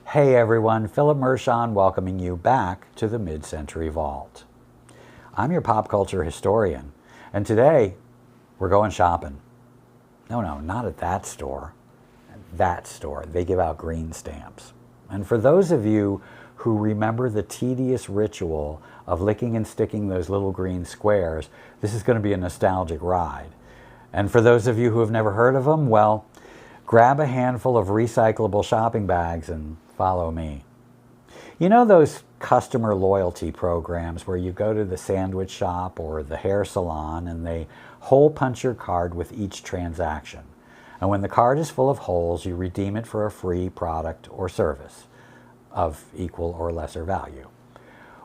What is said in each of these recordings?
Hey everyone, Philip Mershon welcoming you back to the Mid-Century Vault. I'm your pop culture historian, and today we're going shopping. No, not at that store. That store. They give out green stamps. And for those of you who remember the tedious ritual of licking and sticking those little green squares, this is going to be a nostalgic ride. And for those of you who have never heard of them, well, grab a handful of recyclable shopping bags and follow me. You know those customer loyalty programs where you go to the sandwich shop or the hair salon and they hole punch your card with each transaction. And when the card is full of holes, you redeem it for a free product or service of equal or lesser value.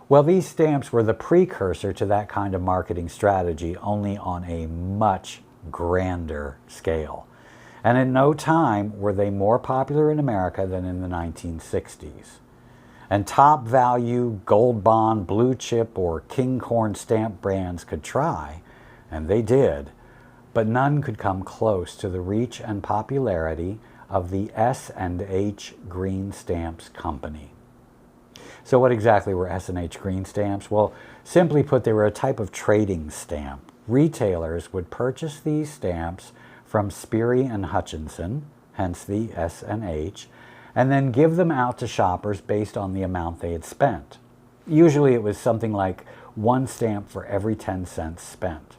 Well, these stamps were the precursor to that kind of marketing strategy, only on a much grander scale. And in no time were they more popular in America than in the 1960s. And top value, gold bond, blue chip, or kinghorn stamp brands could try, and they did, but none could come close to the reach and popularity of the S&H Green Stamps company. So what exactly were S&H Green Stamps? Well, simply put, they were a type of trading stamp. Retailers would purchase these stamps from Sperry and Hutchinson, hence the S&H, and then give them out to shoppers based on the amount they had spent. Usually it was something like one stamp for every 10 cents spent.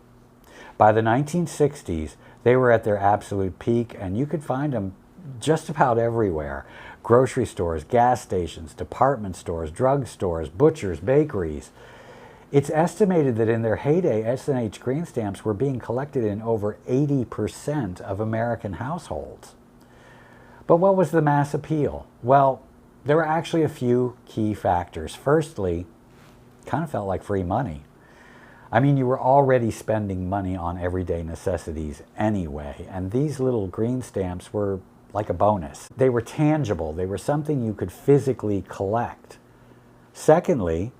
By the 1960s, they were at their absolute peak, and you could find them just about everywhere. Grocery stores, gas stations, department stores, drug stores, butchers, bakeries. It's estimated that in their heyday, S&H Green Stamps were being collected in over 80% of American households. But what was the mass appeal? Well, there were actually a few key factors. Firstly, it kind of felt like free money. I mean, you were already spending money on everyday necessities anyway, and these little green stamps were like a bonus. They were tangible. They were something you could physically collect. Secondly,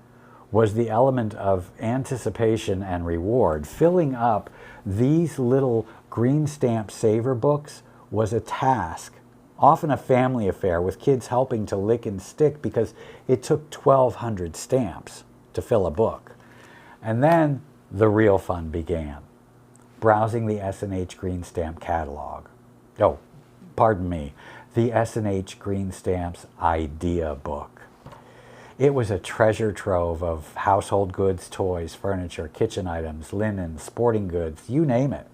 was the element of anticipation and reward. Filling up these little green stamp saver books was a task, often a family affair with kids helping to lick and stick because it took 1,200 stamps to fill a book. And then the real fun began, browsing the S&H Green Stamp catalog. Oh, pardon me, the S&H Green Stamps idea book. It was a treasure trove of household goods, toys, furniture, kitchen items, linen, sporting goods, you name it.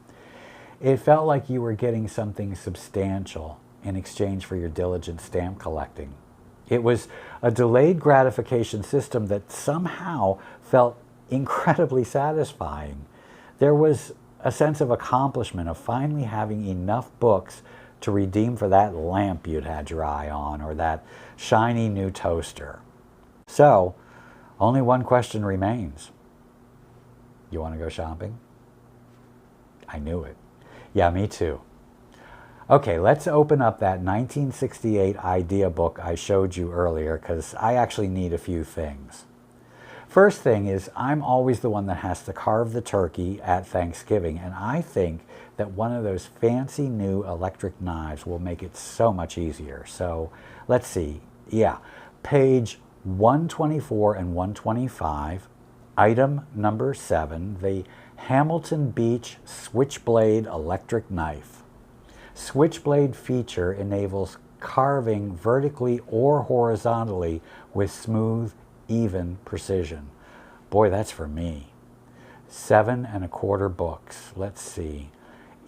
It felt like you were getting something substantial in exchange for your diligent stamp collecting. It was a delayed gratification system that somehow felt incredibly satisfying. There was a sense of accomplishment of finally having enough books to redeem for that lamp you'd had your eye on or that shiny new toaster. So, only one question remains. You want to go shopping? I knew it. Yeah, me too. Okay, let's open up that 1968 idea book I showed you earlier because I actually need a few things. First thing is, I'm always the one that has to carve the turkey at Thanksgiving, and I think that one of those fancy new electric knives will make it so much easier. So, let's see. Yeah, page 124 and 125, item number 7, the Hamilton Beach Switchblade Electric Knife. Switchblade feature enables carving vertically or horizontally with smooth, even precision. Boy, that's for me. 7 1/4 books. Let's see.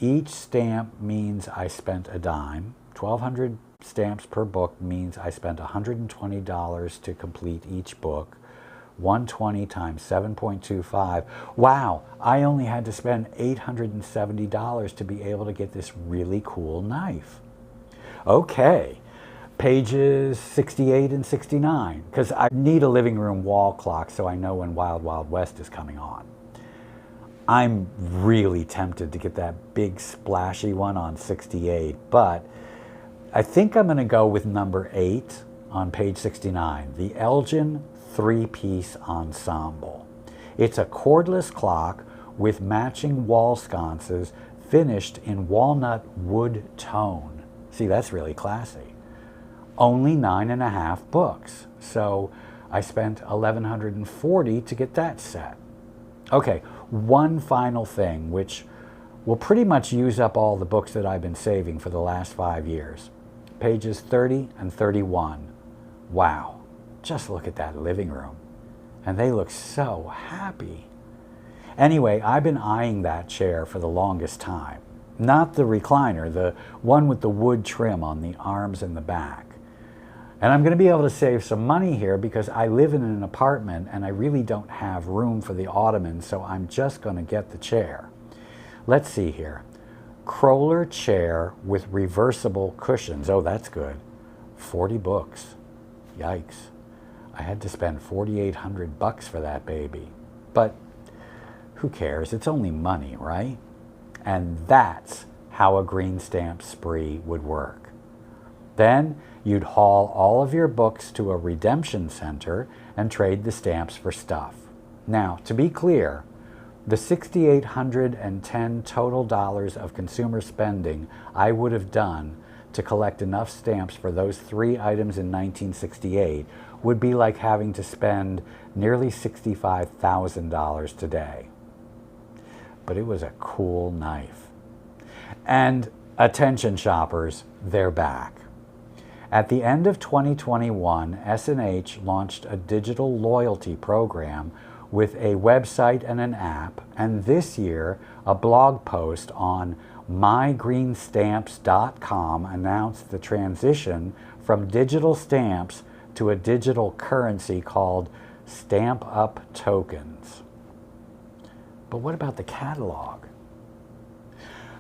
Each stamp means I spent a dime. 1,200 stamps per book means I spent $120 to complete each book. 120 times 7.25. Wow, I only had to spend $870 to be able to get this really cool knife. Okay, pages 68 and 69, because I need a living room wall clock so I know when Wild Wild West is coming on. I'm really tempted to get that big splashy one on 68, but I think I'm going to go with number 8 on page 69, the Elgin 3-piece ensemble. It's a cordless clock with matching wall sconces finished in walnut wood tone. See, that's really classy. only 9.5 books. So I spent $1,140 to get that set. Okay, one final thing, which will pretty much use up all the books that I've been saving for the last 5 years. Pages 30 and 31. Wow, just look at that living room. And they look so happy. Anyway, I've been eyeing that chair for the longest time. Not the recliner, the one with the wood trim on the arms and the back. And I'm going to be able to save some money here because I live in an apartment and I really don't have room for the ottoman, so I'm just going to get the chair. Let's see here. Kroller chair with reversible cushions. Oh, that's good. 40 books. Yikes. I had to spend $4,800 for that baby. But who cares? It's only money, right? And that's how a green stamp spree would work. Then you'd haul all of your books to a redemption center and trade the stamps for stuff. Now, to be clear, the $6,810 total dollars of consumer spending I would have done to collect enough stamps for those 3 items in 1968 would be like having to spend nearly $65,000 today. But it was a cool knife. And attention shoppers, they're back. At the end of 2021, S&H launched a digital loyalty program with a website and an app, and this year a blog post on mygreenstamps.com announced the transition from digital stamps to a digital currency called Stamp Up tokens. But what about the catalog?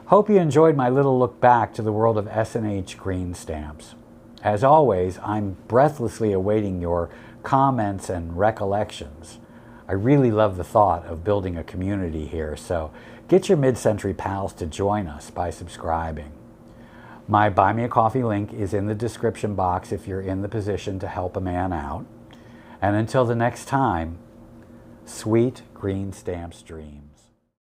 Hope you enjoyed my little look back to the world of S&H Green Stamps. As always, I'm breathlessly awaiting your comments and recollections. I really love the thought of building a community here, so get your mid-century pals to join us by subscribing. My Buy Me a Coffee link is in the description box if you're in the position to help a man out. And until the next time, sweet green stamps dreams.